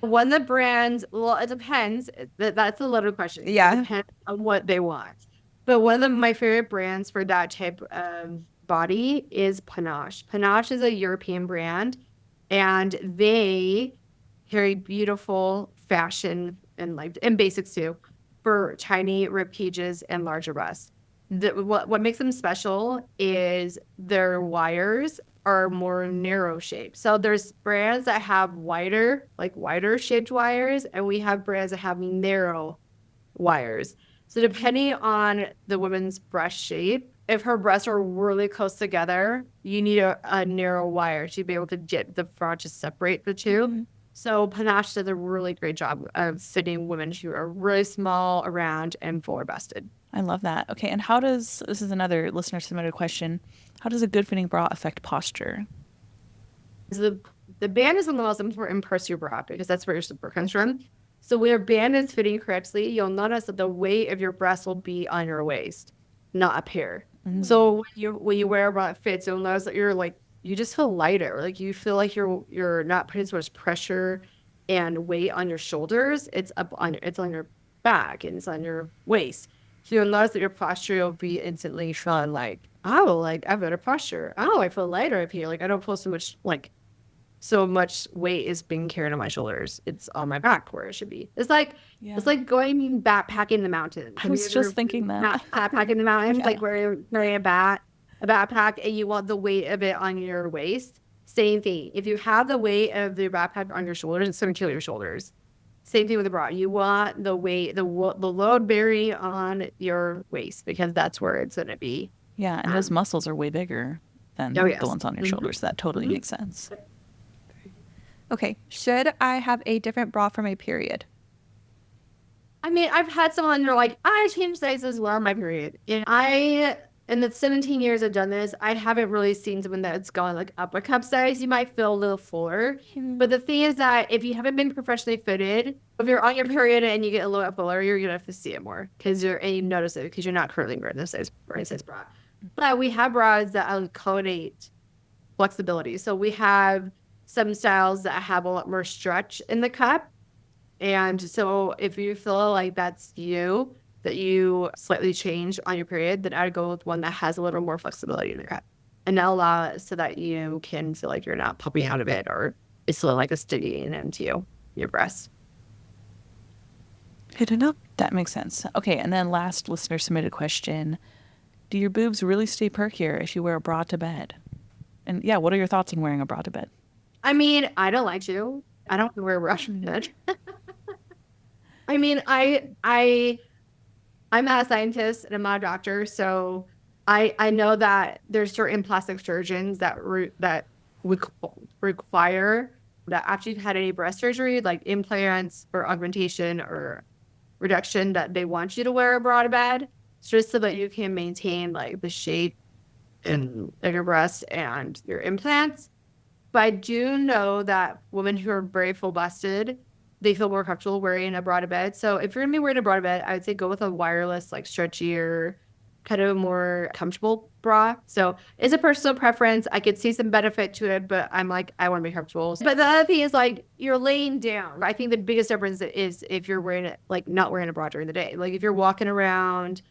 One of the brands, well, it depends. That's a loaded question. Yeah. It depends on what they want. But one of my favorite brands for that type of body is Panache. Panache is a European brand, and they carry beautiful fashion and basics too for tiny rib cages and larger breasts. What makes them special is their wires are more narrow shaped. So there's brands that have wider shaped wires, and we have brands that have narrow wires. So depending on the woman's breast shape, if her breasts are really close together, you need a narrow wire to be able to get the front to separate the two. Mm-hmm. So Panache does a really great job of fitting women who are really small, around, and fuller-breasted. I love that. Okay, and this is another listener submitted question, how does a good fitting bra affect posture? The band is the most important part of your bra, because that's where your support comes from. So when your band is fitting correctly, you'll notice that the weight of your breast will be on your waist, not up here. Mm-hmm. So when you wear a bra that fits, you'll notice that you just feel lighter. Like, you feel like you're not putting so much pressure and weight on your shoulders. It's on your back, and it's on your waist. So you'll notice that your posture will be instantly feeling like, oh, like, I have better posture. Oh, I feel lighter up here. Like, I don't feel so much weight is being carried on my shoulders. It's on my back where it should be. It's like going backpacking in the mountains. I was just thinking that. Backpacking in the mountains, like where you're carrying a backpack, and you want the weight of it on your waist. Same thing. If you have the weight of the backpack on your shoulders, it's going to kill your shoulders. Same thing with the bra. You want the weight, the load bearing on your waist, because that's where it's going to be. Yeah, and those muscles are way bigger than the ones on your shoulders. That totally makes sense. Okay, should I have a different bra for my period? I mean, I've had someone, they're like, I change sizes while on my period. And in the 17 years I've done this, I haven't really seen someone that's gone like up a cup size. You might feel a little fuller. Mm-hmm. But the thing is that if you haven't been professionally fitted, if you're on your period and you get a little bit fuller, you're going to have to see it more. And you notice it because you're not currently wearing the size bra. But we have bras that accommodate flexibility. So we have some styles that have a lot more stretch in the cup. And so if you feel like that's that you slightly change on your period, then I'd go with one that has a little more flexibility in the cup. And that'll allow it so that you can feel like you're not popping out of it, or it's still like a sticking into your breast. Hidden up. That makes sense. Okay, and then last listener submitted question. Do your boobs really stay perkier if you wear a bra to bed? And yeah, what are your thoughts on wearing a bra to bed? I mean, I don't like to. I don't wear a bra to bed. I mean, I'm not a scientist and I'm not a doctor, so I know that there's certain plastic surgeons that require that after you've had any breast surgery, like implants or augmentation or reduction, that they want you to wear a bra to bed, just so that you can maintain like the shape of your breast and your implants. But I do know that women who are very full-busted, they feel more comfortable wearing a bra to bed. So if you're going to be wearing a bra to bed, I would say go with a wireless, like stretchier kind of a more comfortable bra. So it's a personal preference. I could see some benefit to it, but I'm like, I want to be comfortable. But the other thing is like you're laying down. I think the biggest difference is if you're wearing it, like not wearing a bra during the day. Like if you're walking around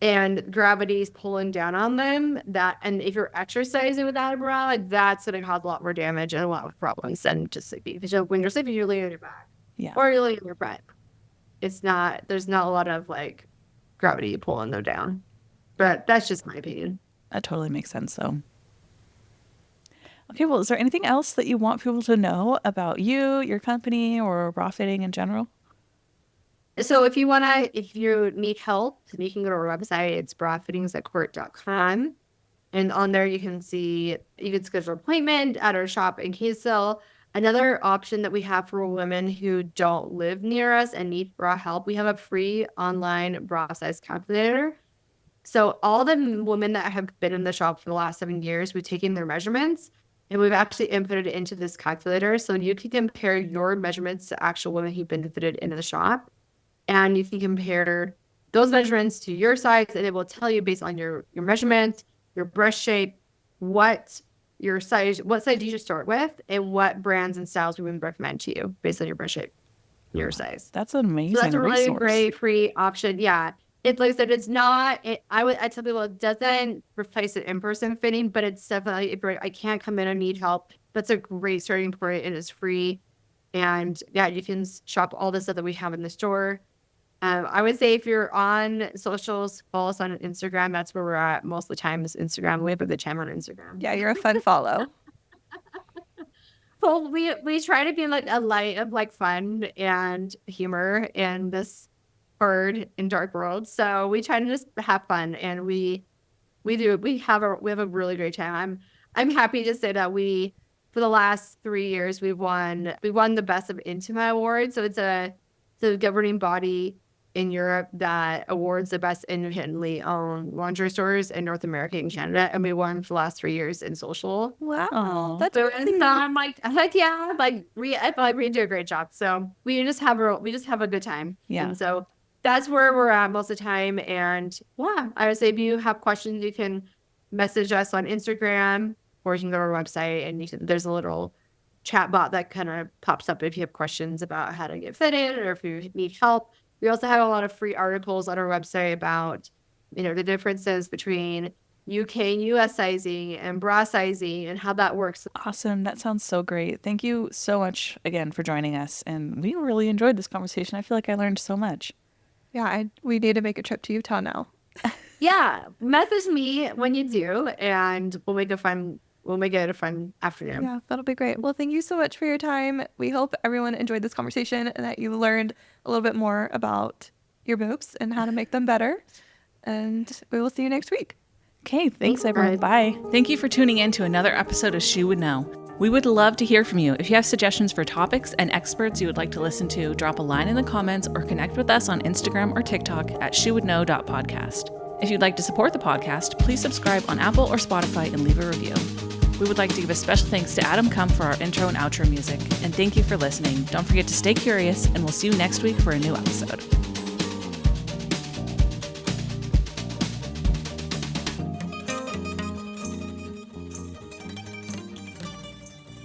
and gravity's pulling down on them, and if you're exercising without a bra, like that's going to cause a lot more damage and a lot of problems than just sleeping. Because when you're sleeping, you're laying on your back. Yeah. Or you're laying on your front. There's not a lot of like gravity pulling them down. But that's just my opinion. That totally makes sense, though. Okay, well, is there anything else that you want people to know about you, your company, or bra fitting in general? So if you need help, you can go to our website. It's brafittingsatcourt.com. And on there you can schedule an appointment at our shop in Kaysville. Another option that we have for women who don't live near us and need bra help, we have a free online bra size calculator. So all the women that have been in the shop for the last 7 years, we've taken their measurements and we've actually inputted it into this calculator. So you can compare your measurements to actual women who've been fitted into the shop. And you can compare those measurements to your size, and it will tell you based on your measurement, your breast shape, what size you should start with, and what brands and styles we would recommend to you based on your breast shape, your size. That's an amazing So that's a really resource. great free option. Yeah. It's like I said, it's not, I tell people it doesn't replace an in-person fitting, but it's definitely, if I can't come in and need help, that's a great starting point. It is free. And yeah, you can shop all the stuff that we have in the store. I would say if you're on socials, follow us on Instagram. That's where we're at most of the time is Instagram. We have a good time on Instagram. Yeah, you're a fun follow. Well, we try to be like a light of like fun and humor in this hard and dark world. So we try to just have fun, and we have a really great time. I'm happy to say that for the last 3 years we won the Best of Intimate Award. So it's a governing body in Europe that awards the best independently owned lingerie stores in North America and Canada, and we won for the last 3 years in social. Wow, Oh, that's So amazing. I'm like yeah, I feel like we do a great job. So we just have a good time. Yeah. And so that's where we're at most of the time. And yeah, I would say if you have questions, you can message us on Instagram, or you can go to our website, and there's a little chat bot that kind of pops up if you have questions about how to get fitted or if you need help. We also have a lot of free articles on our website about, the differences between UK and US sizing and bra sizing and how that works. awesome. That sounds so great. Thank you so much again for joining us. And we really enjoyed this conversation. I feel like I learned so much. Yeah, we need to make a trip to Utah now. Yeah, message me when you do, and we'll make it a fun afternoon. Yeah, that'll be great. Well, thank you so much for your time. We hope everyone enjoyed this conversation and that you learned a little bit more about your boobs and how to make them better. And we will see you next week. Okay, thanks everyone. Bye. Thank you for tuning in to another episode of She Would Know. We would love to hear from you. If you have suggestions for topics and experts you would like to listen to, drop a line in the comments or connect with us on Instagram or TikTok at shewouldknow.podcast. If you'd like to support the podcast, please subscribe on Apple or Spotify and leave a review. We would like to give a special thanks to Adam Kump for our intro and outro music. And thank you for listening. Don't forget to stay curious, and we'll see you next week for a new episode.